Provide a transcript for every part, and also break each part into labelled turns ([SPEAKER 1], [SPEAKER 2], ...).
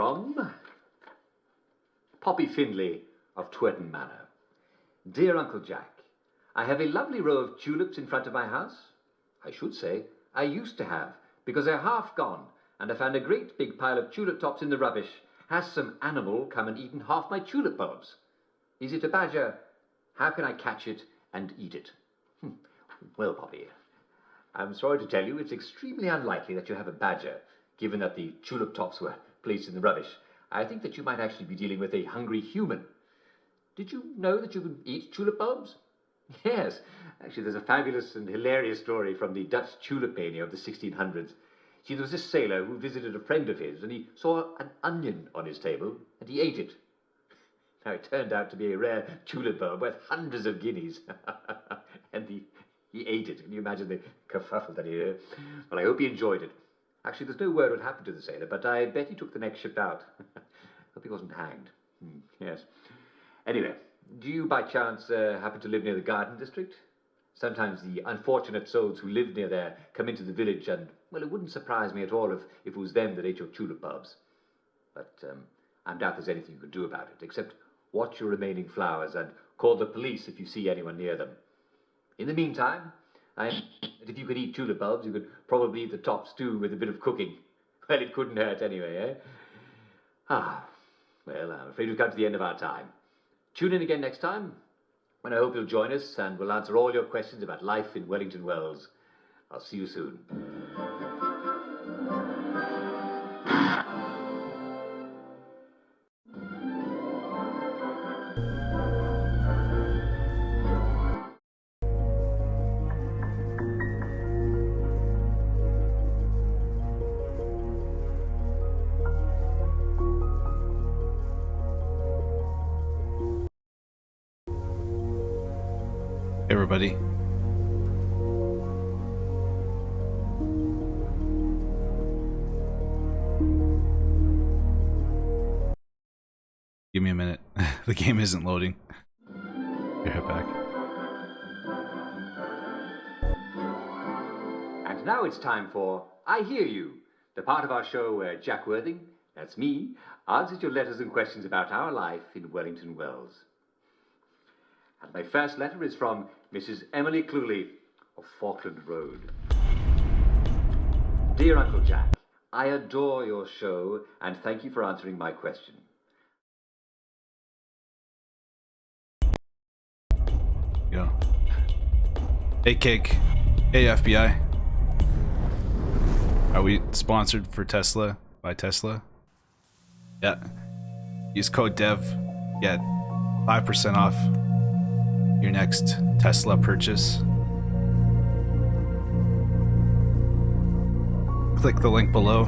[SPEAKER 1] from Poppy Findlay of Twerton Manor. Dear Uncle Jack, I have a lovely row of tulips in front of my house. I should say, I used to have, because they're half gone, and I found a great big pile of tulip tops in the rubbish. Has some animal come and eaten half my tulip bulbs? Is it a badger? How can I catch it and eat it? Well, Poppy, I'm sorry to tell you it's extremely unlikely that you have a badger, given that the tulip tops were placed in the rubbish. I think that you might actually be dealing with a hungry human. Did you know that you can eat tulip bulbs? Yes, actually there's a fabulous and hilarious story from the Dutch tulip mania of the 1600s. See, there was this sailor who visited a friend of his, and he saw an onion on his table, and he ate it. Now, it turned out to be a rare tulip bulb worth hundreds of guineas. And he ate it. Can you imagine the kerfuffle that he heard? Well, I hope he enjoyed it. Actually, there's no word what happened to the sailor, but I bet he took the next ship out. Hope he wasn't hanged. Yes. Anyway, do you by chance happen to live near the Garden District? Sometimes the unfortunate souls who live near there come into the village, and, well, it wouldn't surprise me at all if it was them that ate your tulip bulbs. But I doubt there's anything you could do about it, except watch your remaining flowers and call the police if you see anyone near them. In the meantime, if you could eat tulip bulbs, you could probably eat the tops too with a bit of cooking. Well, it couldn't hurt anyway, eh? Well, I'm afraid we've come to the end of our time. Tune in again next time, when I hope you'll join us and we'll answer all your questions about life in Wellington Wells. I'll see you soon.
[SPEAKER 2] Hey everybody. Give me a minute. The game isn't loading. Be right back.
[SPEAKER 1] And now it's time for I Hear You, the part of our show where Jack Worthing, that's me, answers your letters and questions about our life in Wellington Wells. And my first letter is from Mrs. Emily Cluley of Falkland Road. Dear Uncle Jack, I adore your show and thank you for answering my question.
[SPEAKER 2] Yo. Hey Cake. Hey FBI. Are we sponsored for Tesla by Tesla? Yeah. Use code DEV. Get 5% off your next Tesla purchase. Click the link below.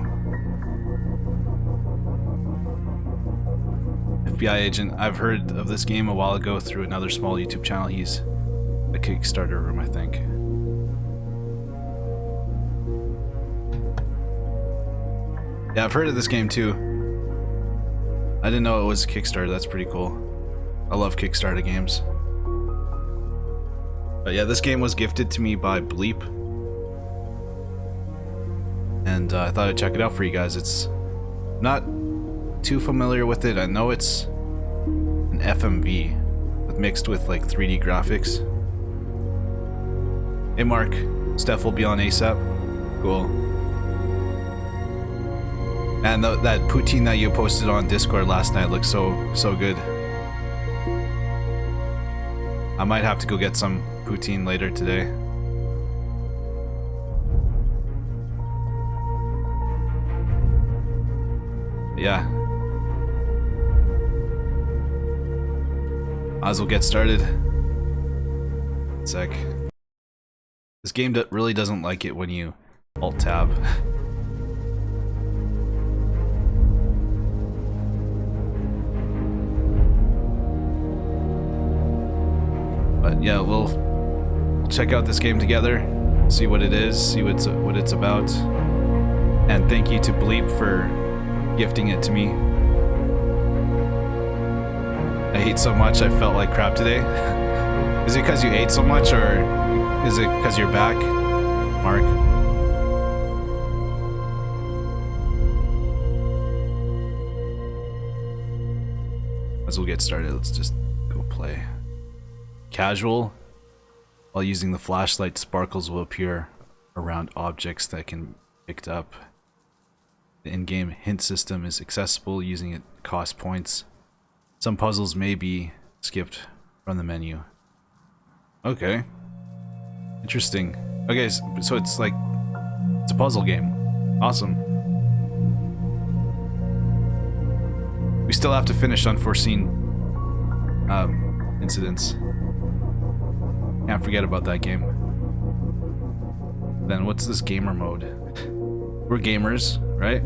[SPEAKER 2] FBI agent, I've heard of this game a while ago through another small YouTube channel. He's a Kickstarter room, I think. Yeah, I've heard of this game too. I didn't know it was a Kickstarter. That's pretty cool. I love Kickstarter games. But yeah, this game was gifted to me by Bleep. And I thought I'd check it out for you guys. It's not too familiar with it. I know it's an FMV mixed with like 3D graphics. Hey Mark, Steph will be on ASAP. Cool. And that poutine that you posted on Discord last night looks so good. I might have to go get some poutine later today. Yeah. Might as well get started. One sec. This game really doesn't like it when you Alt-Tab. But yeah, we'll check out this game together, see what it is, see what it's about. And thank you to Bleep for gifting it to me. I ate so much I felt like crap today. Is it because you ate so much, or is it because you're back, Mark? As we'll get started, let's just go play. Casual. While using the flashlight, sparkles will appear around objects that can be picked up. The in-game hint system is accessible using it cost points. Some puzzles may be skipped from the menu. Okay. Interesting. Okay, so it's like, it's a puzzle game. Awesome. We still have to finish unforeseen incidents. Can't forget about that game. Then what's this gamer mode? We're gamers, right?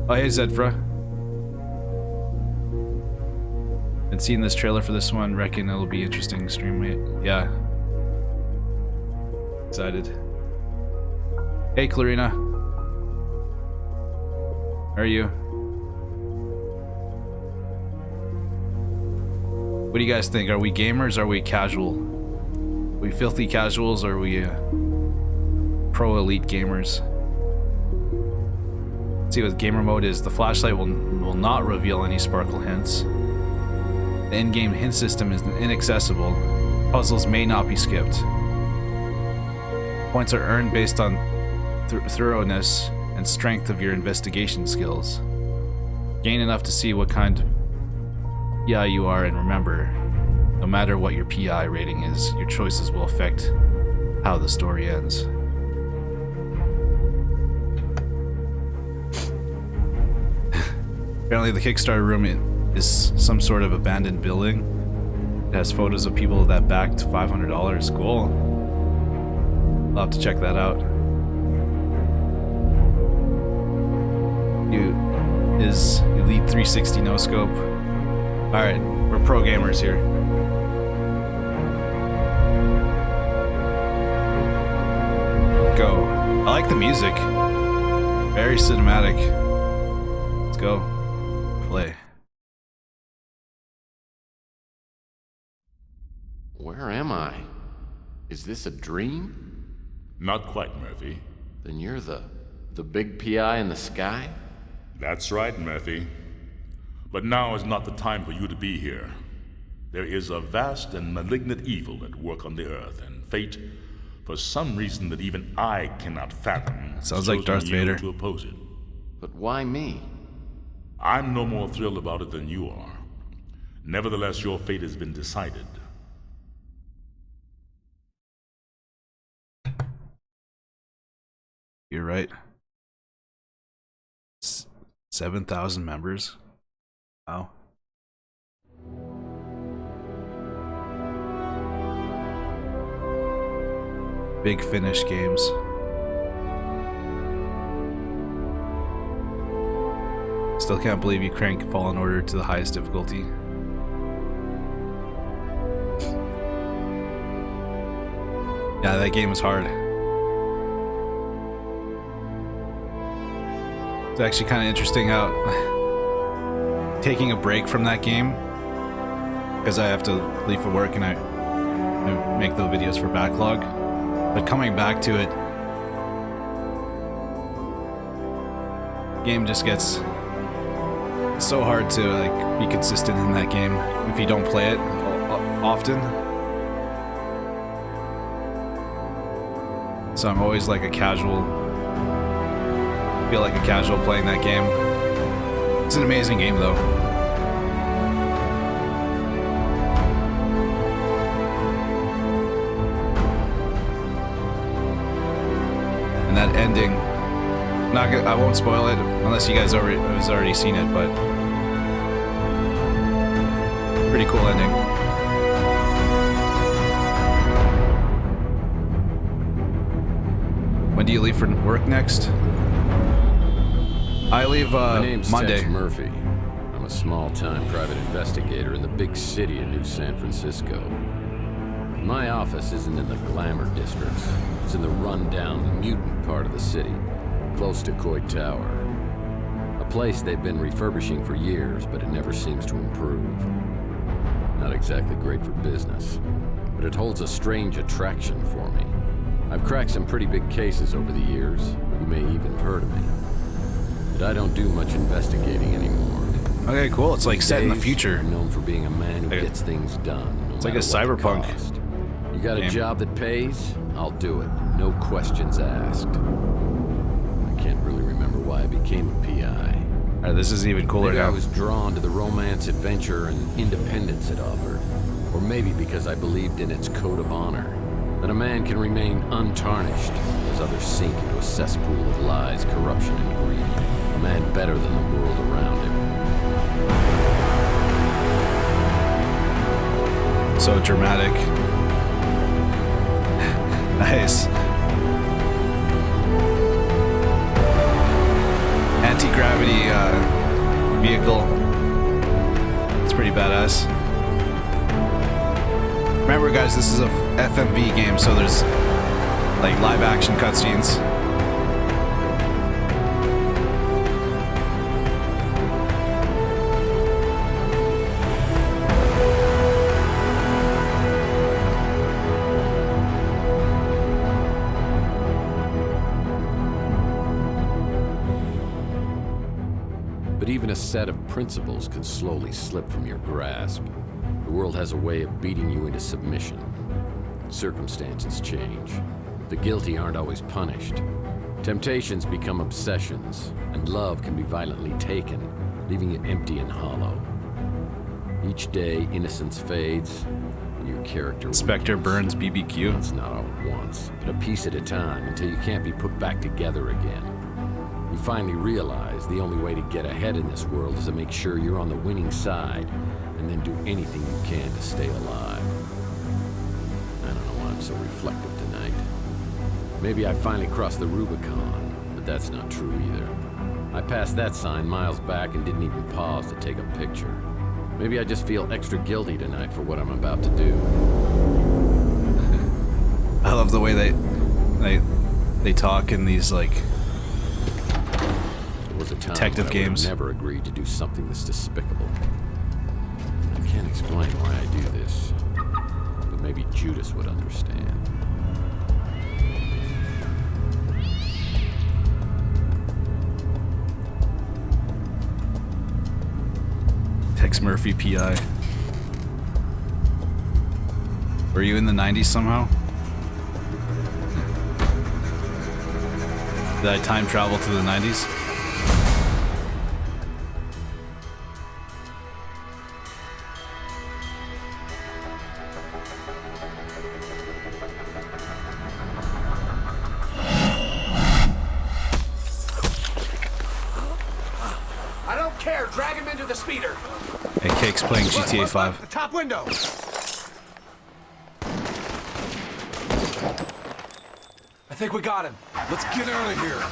[SPEAKER 2] Oh, hey Zedfra. Been seeing this trailer for this one, reckon it'll be interesting stream it. Yeah. Excited. Hey Clarina. How are you? What do you guys think? Are we gamers? Are we casual? Are we filthy casuals? Or are we pro elite gamers? Let's see what gamer mode is. The flashlight will not reveal any sparkle hints. The in-game hint system is inaccessible. Puzzles may not be skipped. Points are earned based on thoroughness and strength of your investigation skills. Gain enough to see what kind of PI you are, and remember, no matter what your PI rating is, your choices will affect how the story ends. Apparently the Kickstarter room is some sort of abandoned building. It has photos of people that backed $500. Cool. I'll have to check that out. Is Elite 360 no scope. Alright, we're pro gamers here. Go. I like the music. Very cinematic. Let's go. Play.
[SPEAKER 3] Where am I? Is this a dream?
[SPEAKER 4] Not quite, Murphy.
[SPEAKER 3] Then you're the big PI in the sky?
[SPEAKER 4] That's right, Murphy. But now is not the time for you to be here. There is a vast and malignant evil at work on the earth, and fate, for some reason that even I cannot fathom,
[SPEAKER 2] sounds like Darth Vader.
[SPEAKER 4] To oppose it.
[SPEAKER 3] But why me?
[SPEAKER 4] I'm no more thrilled about it than you are. Nevertheless, your fate has been decided.
[SPEAKER 2] You're right. 7,000 members. Wow. Big Finish games. Still can't believe you crank Fallen Order to the highest difficulty. Yeah, that game is hard. It's actually kind of interesting how taking a break from that game, because I have to leave for work and I make the videos for backlog, but coming back to it, game just gets so hard to like be consistent in that game if you don't play it often. So I'm always like a casual, feel like a casual playing that game. It's an amazing game though. And that ending, I won't spoil it unless you guys has already seen it, but pretty cool ending. When do you leave for work next? I leave
[SPEAKER 3] My name's
[SPEAKER 2] Monday.
[SPEAKER 3] Tex Murphy. I'm a small-time private investigator in the big city of New San Francisco. My office isn't in the glamour districts. It's in the run-down, mutant part of the city, close to Coit Tower. A place they've been refurbishing for years, but it never seems to improve. Not exactly great for business, but it holds a strange attraction for me. I've cracked some pretty big cases over the years. You may even have heard of me. But I don't do much investigating anymore.
[SPEAKER 2] Okay, cool. It's like set in the
[SPEAKER 3] Days,
[SPEAKER 2] future.
[SPEAKER 3] I'm known for being a man who
[SPEAKER 2] Okay.
[SPEAKER 3] gets things done. No
[SPEAKER 2] It's like a
[SPEAKER 3] matter what the
[SPEAKER 2] cyberpunk
[SPEAKER 3] cost. You got a
[SPEAKER 2] game.
[SPEAKER 3] job that pays? I'll do it. No questions asked. I can't really remember why I became a PI.
[SPEAKER 2] Alright, this is even cooler
[SPEAKER 3] Maybe I
[SPEAKER 2] now.
[SPEAKER 3] was drawn to the romance, adventure, and independence it offered. Or maybe because I believed in its code of honor. That a man can remain untarnished as others sink into a cesspool of lies, corruption, and greed. A man better than the world around him.
[SPEAKER 2] So dramatic. Nice. Anti-gravity vehicle. It's pretty badass. Remember, guys, this is a FMV game, so there's like live action cutscenes.
[SPEAKER 3] But even a set of principles can slowly slip from your grasp. The world has a way of beating you into submission. Circumstances change. The guilty aren't always punished. Temptations become obsessions, and love can be violently taken, leaving you empty and hollow. Each day, innocence fades, and your character
[SPEAKER 2] Inspector
[SPEAKER 3] weakens.
[SPEAKER 2] Burns BBQ.
[SPEAKER 3] It's not all at once, but a piece at a time until you can't be put back together again. You finally realize the only way to get ahead in this world is to make sure you're on the winning side, and then do anything you can to stay alive. I don't know why I'm so reflective tonight. Maybe I finally crossed the Rubicon, but that's not true either. I passed that sign miles back and didn't even pause to take a picture. Maybe I just feel extra guilty tonight for what I'm about to do.
[SPEAKER 2] I love the way they talk in these like
[SPEAKER 3] There was a time
[SPEAKER 2] detective
[SPEAKER 3] when I would
[SPEAKER 2] games.
[SPEAKER 3] have never agreed to do something this despicable. I can't explain why I do this, but maybe Judas would understand.
[SPEAKER 2] Tex Murphy PI. Were you in the 90s somehow? Did I time travel to the 90s?
[SPEAKER 5] I don't care. Drag him into the speeder.
[SPEAKER 2] Hey, Cake's playing GTA 5.
[SPEAKER 5] The top window. I think we got him. Let's get out of here.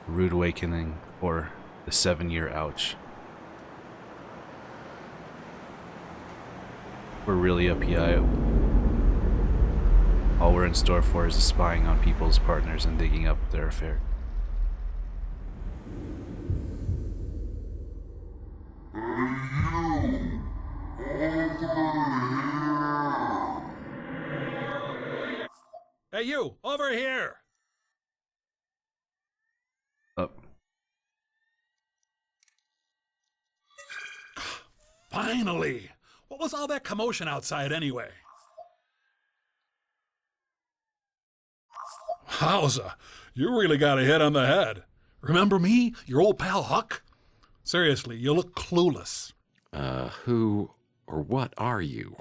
[SPEAKER 2] Rude awakening or the 7-year ouch. We're really a PI. All we're in store for is spying on people's partners and digging up their affair.
[SPEAKER 6] Hey, you, over here!
[SPEAKER 2] Up.
[SPEAKER 6] Finally! What was all that commotion outside anyway? Wowza, you really got a hit on the head. Remember me, your old pal Huck? Seriously, you look clueless.
[SPEAKER 3] Who or what are you?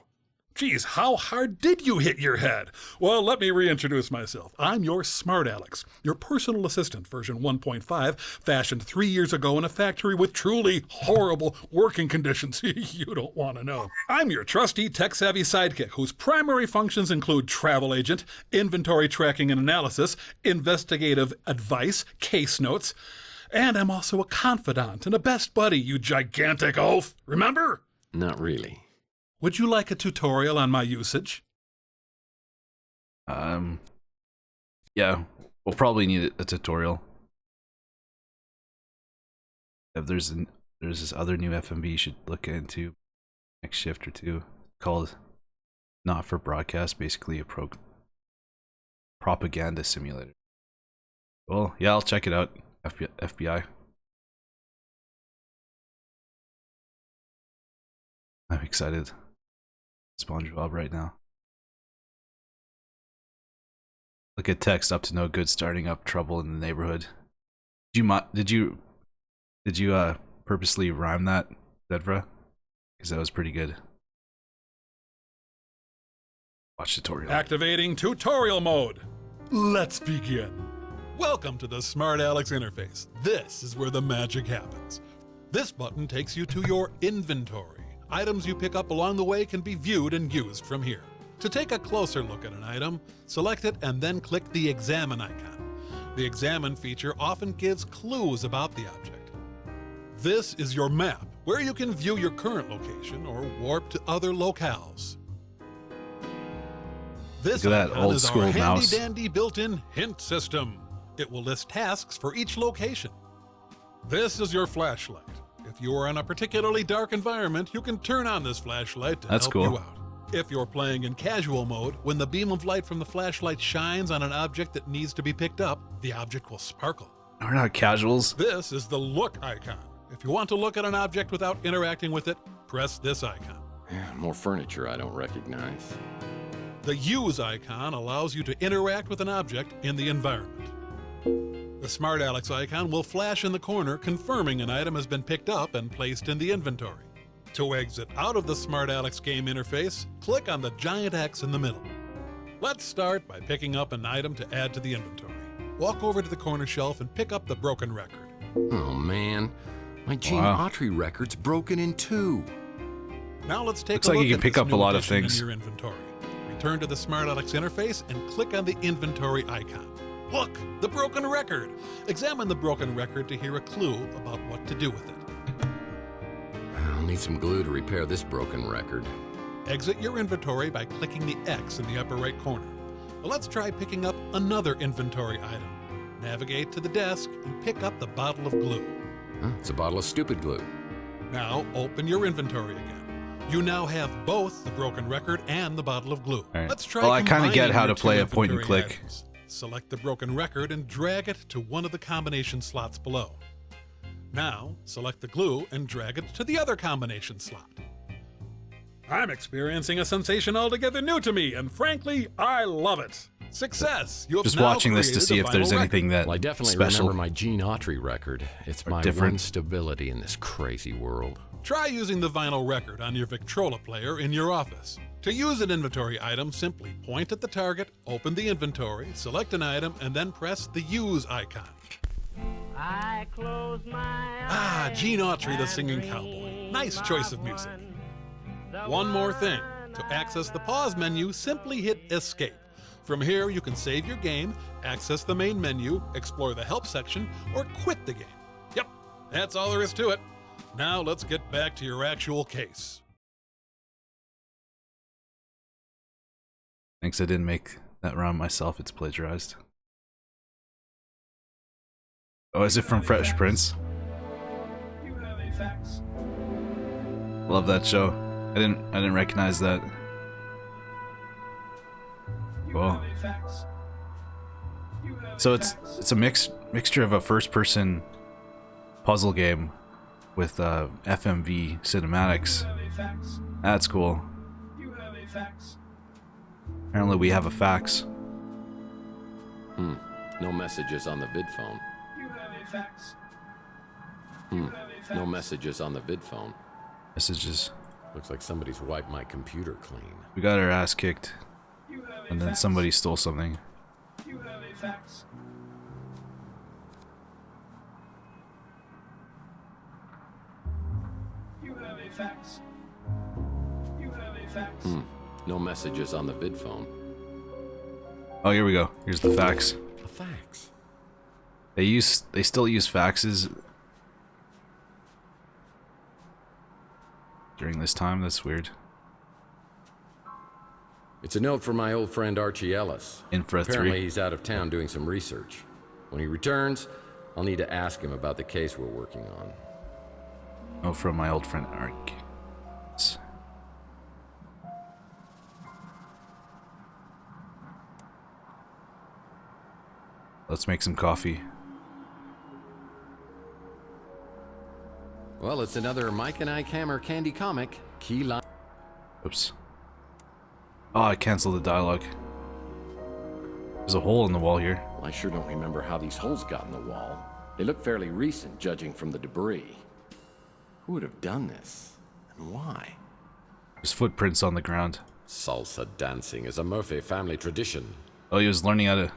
[SPEAKER 6] Geez, how hard did you hit your head? Well, let me reintroduce myself. I'm your smart Alex, your personal assistant, version 1.5, fashioned 3 years ago in a factory with truly horrible working conditions you don't want to know. I'm your trusty, tech-savvy sidekick whose primary functions include travel agent, inventory tracking and analysis, investigative advice, case notes, and I'm also a confidant and a best buddy, you gigantic oaf. Remember?
[SPEAKER 3] Not really.
[SPEAKER 6] Would you like a tutorial on my usage?
[SPEAKER 2] Yeah, we'll probably need a tutorial. If there's this other new FMV you should look into next shift or two called not for broadcast, basically a propaganda simulator. Well, yeah, I'll check it out. FBI. I'm excited. SpongeBob right now. Look at Tex, up to no good, starting up trouble in the neighborhood. Did you purposely rhyme that, Zedra? Because that was pretty good. Watch tutorial.
[SPEAKER 6] Activating tutorial mode. Let's begin. Welcome to the Smart Alex interface. This is where the magic happens. This button takes you to your inventory. Items you pick up along the way can be viewed and used from here. To take a closer look at an item, select it and then click the Examine icon. The Examine feature often gives clues about the object. This is your map, where you can view your current location or warp to other locales. This
[SPEAKER 2] Look at that
[SPEAKER 6] icon
[SPEAKER 2] old
[SPEAKER 6] is
[SPEAKER 2] school
[SPEAKER 6] our
[SPEAKER 2] mouse.
[SPEAKER 6] handy-dandy built-in hint system. It will list tasks for each location. This is your flashlight. If you are in a particularly dark environment, you can turn on this flashlight to help
[SPEAKER 2] cool.
[SPEAKER 6] you out. If you're playing in casual mode, when the beam of light from the flashlight shines on an object that needs to be picked up, the object will sparkle.
[SPEAKER 2] We're not casuals.
[SPEAKER 6] This is the look icon. If you want to look at an object without interacting with it, press this icon.
[SPEAKER 3] More furniture I don't recognize.
[SPEAKER 6] The use icon allows you to interact with an object in the environment. The Smart Alex icon will flash in the corner, confirming an item has been picked up and placed in the inventory. To exit out of the Smart Alex game interface, click on the giant X in the middle. Let's start by picking up an item to add to the inventory. Walk over to the corner shelf and pick up the broken record.
[SPEAKER 3] Oh man, my Gene Autry record's broken in two.
[SPEAKER 6] Now let's take
[SPEAKER 2] Looks
[SPEAKER 6] a
[SPEAKER 2] like
[SPEAKER 6] look
[SPEAKER 2] you can
[SPEAKER 6] at
[SPEAKER 2] pick
[SPEAKER 6] this
[SPEAKER 2] up a
[SPEAKER 6] new
[SPEAKER 2] lot of
[SPEAKER 6] addition
[SPEAKER 2] things.
[SPEAKER 6] in your inventory. Return to the Smart Alex interface and click on the inventory icon. Look, the broken record. Examine the broken record to hear a clue about what to do with it.
[SPEAKER 3] I'll need some glue to repair this broken record.
[SPEAKER 6] Exit your inventory by clicking the X in the upper right corner. Well, let's try picking up another inventory item. Navigate to the desk and pick up the bottle of glue.
[SPEAKER 3] It's a bottle of stupid glue.
[SPEAKER 6] Now open your inventory again. You now have both the broken record and the bottle of glue.
[SPEAKER 2] Right.
[SPEAKER 6] Let's try
[SPEAKER 2] Well, I kinda
[SPEAKER 6] combining
[SPEAKER 2] get how
[SPEAKER 6] your
[SPEAKER 2] to play
[SPEAKER 6] two
[SPEAKER 2] a point and
[SPEAKER 6] inventory
[SPEAKER 2] click.
[SPEAKER 6] items. Select the broken record and drag it to one of the combination slots below. Now, select the glue and drag it to the other combination slot. I'm experiencing a sensation altogether new to me, and frankly, I love it. Success! You have
[SPEAKER 2] Just
[SPEAKER 6] now
[SPEAKER 2] watching this to
[SPEAKER 6] created
[SPEAKER 2] see
[SPEAKER 6] a
[SPEAKER 2] if there's
[SPEAKER 6] vinyl
[SPEAKER 2] anything that
[SPEAKER 3] Well, I definitely
[SPEAKER 2] special.
[SPEAKER 3] remember my Gene Autry record. It's my
[SPEAKER 2] different.
[SPEAKER 3] one stability in this crazy world.
[SPEAKER 6] Try using the vinyl record on your Victrola player in your office. To use an inventory item, simply point at the target, open the inventory, select an item, and then press the Use icon.
[SPEAKER 7] I close my eyes.
[SPEAKER 6] Gene Autry, the singing cowboy. Nice choice of music. One more thing. To access the pause menu, simply hit Escape. From here, you can save your game, access the main menu, explore the help section, or quit the game. Yep, that's all there is to it. Now let's get back to your actual case.
[SPEAKER 2] Thanks, I didn't make that rhyme myself. It's plagiarized. Oh, is it from Fresh Prince? Love that show. I didn't recognize that. Cool. So it's a mixture of a first-person puzzle game with FMV cinematics. That's cool. Apparently we have a fax.
[SPEAKER 3] No messages on the vid phone. No messages on the vid phone.
[SPEAKER 2] Messages.
[SPEAKER 3] Looks like somebody's wiped my computer clean.
[SPEAKER 2] We got our ass kicked. And then somebody stole something.
[SPEAKER 3] No messages on the vid phone.
[SPEAKER 2] Oh, here we go. Here's the fax.
[SPEAKER 3] A fax.
[SPEAKER 2] They still use faxes during this time. That's weird.
[SPEAKER 3] It's a note from my old friend Archie Ellis.
[SPEAKER 2] Infra 3.
[SPEAKER 3] Apparently he's out of town doing some research. When he returns, I'll need to ask him about the case we're working on.
[SPEAKER 2] Oh, from my old friend Ark. Let's make some coffee.
[SPEAKER 3] Well, it's another Mike and Ike Hammer candy comic. Key line.
[SPEAKER 2] Oops. Oh, I canceled the dialogue. There's a hole in the wall here.
[SPEAKER 3] Well, I sure don't remember how these holes got in the wall. They look fairly recent, judging from the debris. Who would have done this? And why?
[SPEAKER 2] There's footprints on the ground.
[SPEAKER 3] Salsa dancing is a Murphy family tradition.
[SPEAKER 2] Oh, he was learning how to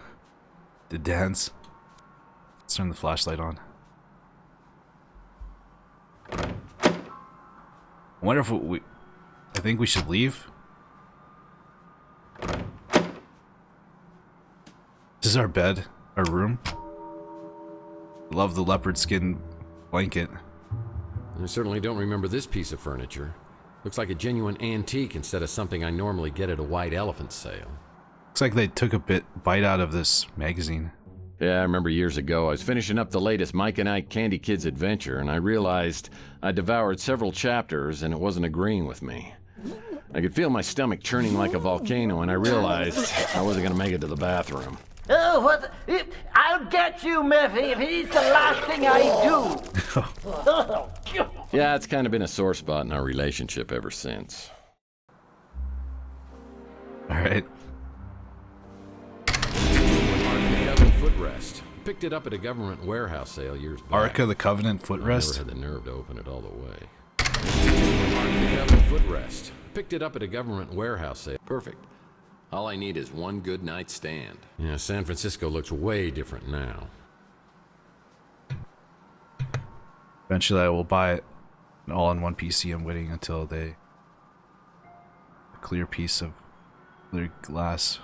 [SPEAKER 2] dance. Let's turn the flashlight on. I wonder if I think we should leave. This is our bed, our room. Love the leopard skin blanket.
[SPEAKER 3] I certainly don't remember this piece of furniture. Looks like a genuine antique instead of something I normally get at a white elephant sale.
[SPEAKER 2] Looks like they took a bite out of this magazine.
[SPEAKER 3] Yeah, I remember years ago I was finishing up the latest Mike and Ike Candy Kids adventure, and I realized I devoured several chapters and it wasn't agreeing with me. I could feel my stomach churning like a volcano, and I realized I wasn't gonna make it to the bathroom.
[SPEAKER 7] Oh, what? I'll get you, Murphy, if it's the last thing I do.
[SPEAKER 3] Yeah, it's kind of been a sore spot in our relationship ever since.
[SPEAKER 2] Alright.
[SPEAKER 3] Footrest. Picked it up at a government warehouse sale years back.
[SPEAKER 2] Ark of the Covenant footrest?
[SPEAKER 3] I never had the nerve to open it all the way. Ark of the Covenant footrest. Picked it up at a government warehouse sale. Perfect. All I need is one good night's stand. Yeah, San Francisco looks way different now.
[SPEAKER 2] Eventually I will buy it all on one PC. I'm waiting until they... a clear piece of clear glass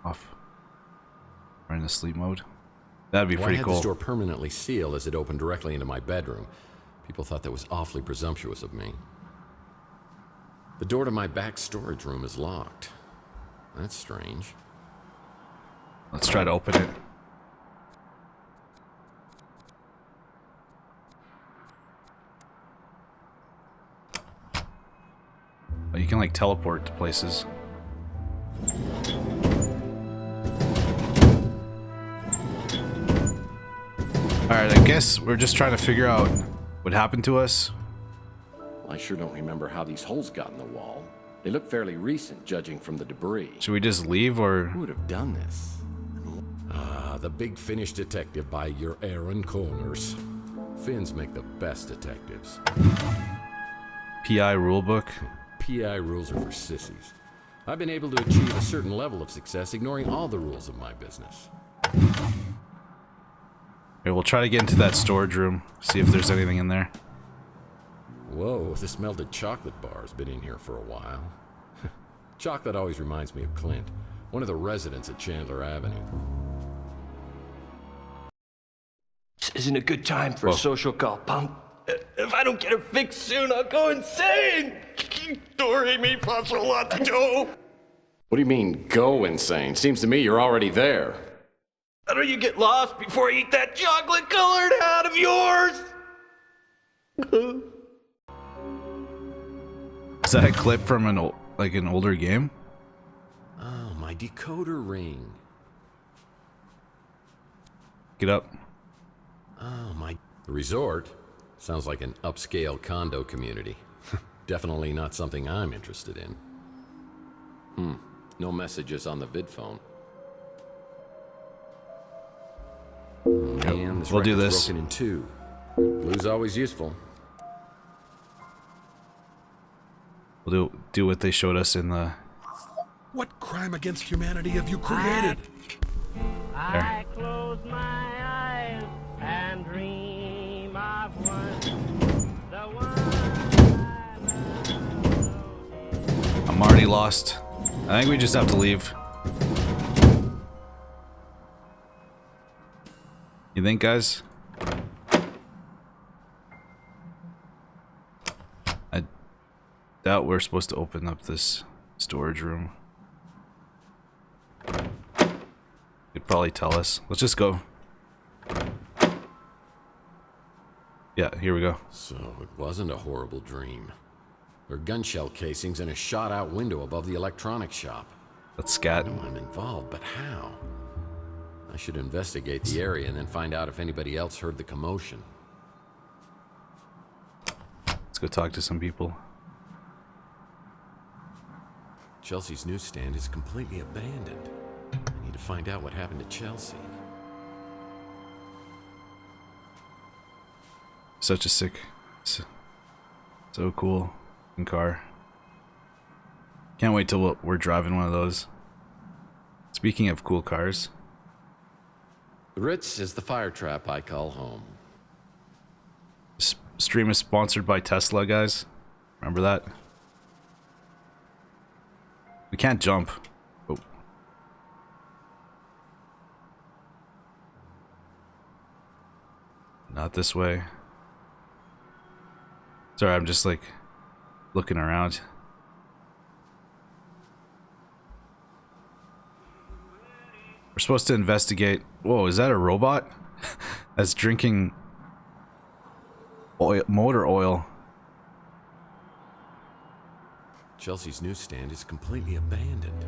[SPEAKER 2] off. We're in the sleep mode. That'd be pretty cool.
[SPEAKER 3] I had the door permanently sealed as it opened directly into my bedroom. People thought that was awfully presumptuous of me. The door to my back storage room is locked. That's strange.
[SPEAKER 2] Let's try to open it. Oh, you can like teleport to places. Alright, I guess we're just trying to figure out what happened to us.
[SPEAKER 3] I sure don't remember how these holes got in the wall. They look fairly recent, judging from the debris.
[SPEAKER 2] Should we just leave, or...?
[SPEAKER 3] Who would have done this? Ah, the Big Finish Detective by your Aaron Corners. Finns make the best detectives.
[SPEAKER 2] PI rulebook?
[SPEAKER 3] PI rules are for sissies. I've been able to achieve a certain level of success ignoring all the rules of my business.
[SPEAKER 2] Here, we'll try to get into that storage room, see if there's anything in there.
[SPEAKER 3] Whoa, this melted chocolate bar has been in here for a while. Chocolate always reminds me of Clint, one of the residents at Chandler Avenue.
[SPEAKER 8] This isn't a good time for a social call, punk. If I don't get it fixed soon, I'll go insane! Dory me paso lot to do.
[SPEAKER 3] What do you mean, go insane? Seems to me you're already there.
[SPEAKER 8] How do you get lost before you eat that chocolate-colored hat of yours?
[SPEAKER 2] Is that a clip from an older game?
[SPEAKER 3] Oh, my decoder ring.
[SPEAKER 2] Get up.
[SPEAKER 3] Oh, my... The resort sounds like an upscale condo community. Definitely not something I'm interested in. No messages on the vid phone. Man, this
[SPEAKER 2] we'll do
[SPEAKER 3] record's
[SPEAKER 2] this.
[SPEAKER 3] Broken in two. Blue's always useful.
[SPEAKER 2] We'll do what they showed us in the...
[SPEAKER 6] What crime against humanity have you created?
[SPEAKER 7] I close my eyes and dream of one, the one I love.
[SPEAKER 2] I'm already lost. I think we just have to leave. You think, guys? I doubt we're supposed to open up this storage room. They'd probably tell us. Let's just go. Yeah, here we go.
[SPEAKER 3] So it wasn't a horrible dream. There are gun shell casings in a shot-out window above the electronics shop.
[SPEAKER 2] Let's scat.
[SPEAKER 3] I know I'm involved, but how? I should investigate the area and then find out if anybody else heard the commotion.
[SPEAKER 2] Let's go talk to some people.
[SPEAKER 3] Chelsea's newsstand is completely abandoned. I need to find out what happened to Chelsea.
[SPEAKER 2] Such a sick, so cool car. Can't wait till we're driving one of those. Speaking of cool cars,
[SPEAKER 3] The Ritz is the fire trap I call home.
[SPEAKER 2] this stream is sponsored by Tesla, guys. Remember that? We can't jump. Oh. Not this way. Sorry, I'm just like looking around. We're supposed to investigate. Whoa, is that a robot? That's drinking oil, motor oil.
[SPEAKER 3] Chelsea's newsstand is completely abandoned.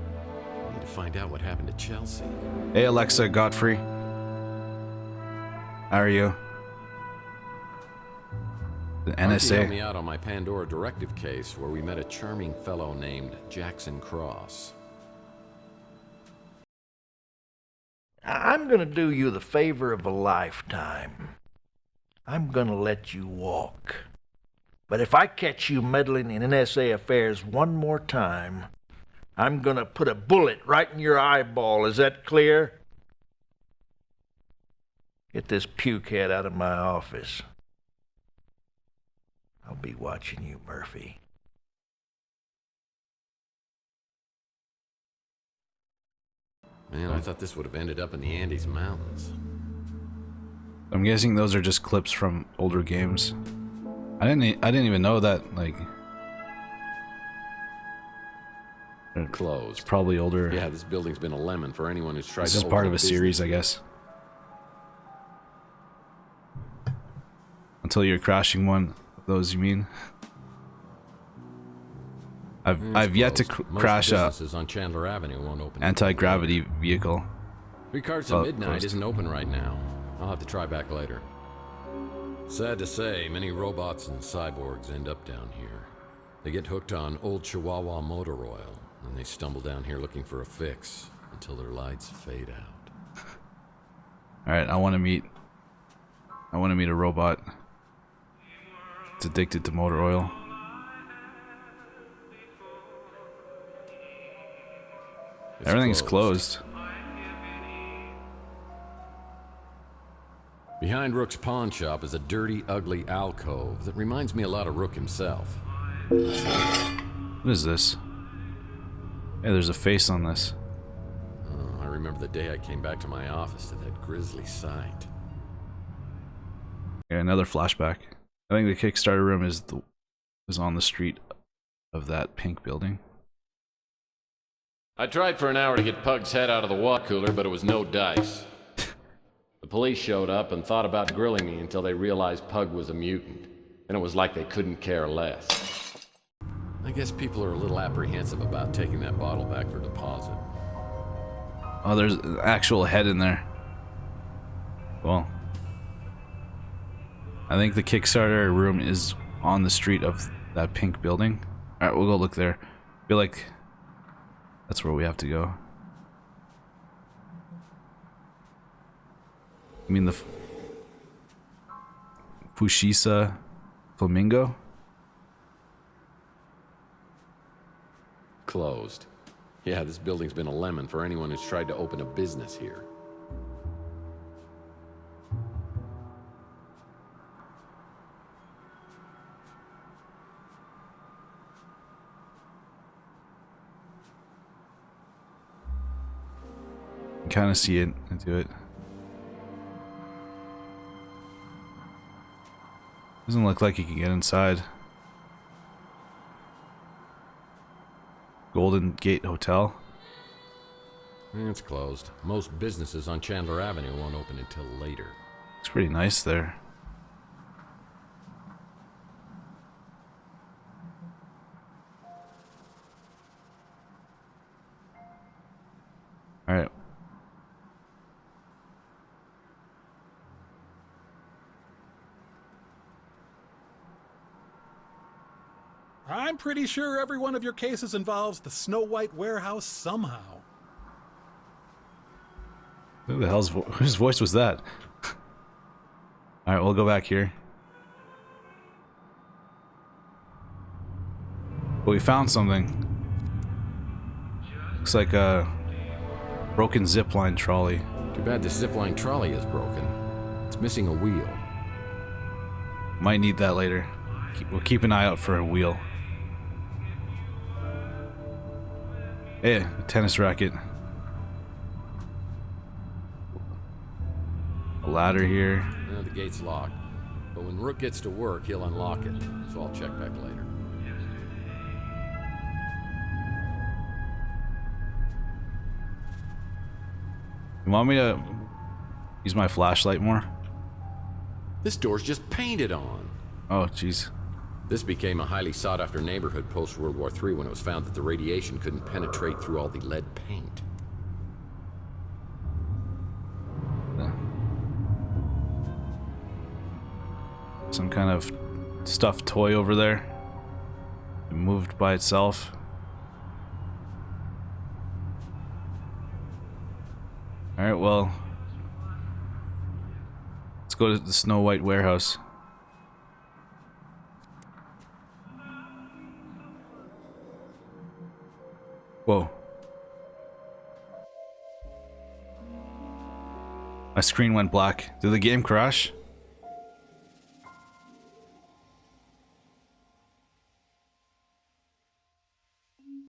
[SPEAKER 3] I need to find out what happened to Chelsea.
[SPEAKER 2] Hey Alexa, Godfrey. How are you? The
[SPEAKER 3] Archie helped me
[SPEAKER 2] NSA.
[SPEAKER 3] out on my Pandora directive case where we met a charming fellow named Jackson Cross.
[SPEAKER 7] I'm gonna do you the favor of a lifetime. I'm gonna let you walk. But if I catch you meddling in NSA affairs one more time, I'm gonna put a bullet right in your eyeball. Is that clear? Get this pukehead out of my office. I'll be watching you, Murphy.
[SPEAKER 3] Man, I thought this would have ended up in the Andes Mountains.
[SPEAKER 2] I'm guessing those are just clips from older games. I didn't even know that, like,
[SPEAKER 3] Closed.
[SPEAKER 2] it's probably older.
[SPEAKER 3] Yeah, this building's been a lemon for anyone who's tried
[SPEAKER 2] This
[SPEAKER 3] to
[SPEAKER 2] is
[SPEAKER 3] open
[SPEAKER 2] part of a
[SPEAKER 3] business.
[SPEAKER 2] series, I guess. Until you're crashing one of those, you mean? I've yet to
[SPEAKER 3] Closed. Most
[SPEAKER 2] crash a
[SPEAKER 3] businesses on Chandler Avenue won't open.
[SPEAKER 2] anti-gravity vehicle.
[SPEAKER 3] 3 Cards
[SPEAKER 2] Well,
[SPEAKER 3] at Midnight
[SPEAKER 2] closed.
[SPEAKER 3] isn't open right now. I'll have to try back later. Sad to say, many robots and cyborgs end up down here. They get hooked on old Chihuahua motor oil, and they stumble down here looking for a fix until their lights fade out.
[SPEAKER 2] All right, I want to meet a robot. It's addicted to motor oil.
[SPEAKER 3] It's
[SPEAKER 2] Everything's closed.
[SPEAKER 3] Behind Rook's pawn shop is a dirty, ugly alcove that reminds me a lot of Rook himself.
[SPEAKER 2] What is this? Yeah, there's a face on this.
[SPEAKER 3] Oh, I remember the day I came back to my office to that grisly sight.
[SPEAKER 2] Yeah, another flashback. I think the Kickstarter room is on the street of that pink building.
[SPEAKER 9] I tried for an hour to get Pug's head out of the water cooler, but it was no dice. The police showed up and thought about grilling me until they realized Pug was a mutant. And it was like they couldn't care less.
[SPEAKER 3] I guess people are a little apprehensive about taking that bottle back for deposit.
[SPEAKER 2] Oh, there's an actual head in there. Well, I think the Kickstarter room is on the street of that pink building. All right, we'll go look there. I feel like that's where we have to go. I mean the Fushisa Flamingo?
[SPEAKER 3] Closed. Yeah, this building's been a lemon for anyone who's tried to open a business here.
[SPEAKER 2] You kind of see it into it. Doesn't look like you can get inside. Golden Gate Hotel.
[SPEAKER 3] It's closed. Most businesses on Chandler Avenue won't open until later.
[SPEAKER 2] It's pretty nice there. Alright.
[SPEAKER 6] I'm pretty sure every one of your cases involves the Snow White warehouse somehow.
[SPEAKER 2] Who the hell's whose voice was that? Alright, we'll go back here. But we found something. Looks like a broken zipline trolley.
[SPEAKER 3] Too bad the zipline trolley is broken. It's missing a wheel.
[SPEAKER 2] Might need that later. We'll keep an eye out for a wheel. Hey, a tennis racket. A ladder here.
[SPEAKER 3] The gate's locked. But when Rook gets to work, he'll unlock it. So I'll check back later.
[SPEAKER 2] You want me to use my flashlight more?
[SPEAKER 3] This door's just painted on.
[SPEAKER 2] Oh, jeez.
[SPEAKER 3] This became a highly sought-after neighborhood post-World War III when it was found that the radiation couldn't penetrate through all the lead paint.
[SPEAKER 2] Some kind of stuffed toy over there. It moved by itself. Alright, well. Let's go to the Snow White warehouse. Whoa. My screen went black. Did the game crash?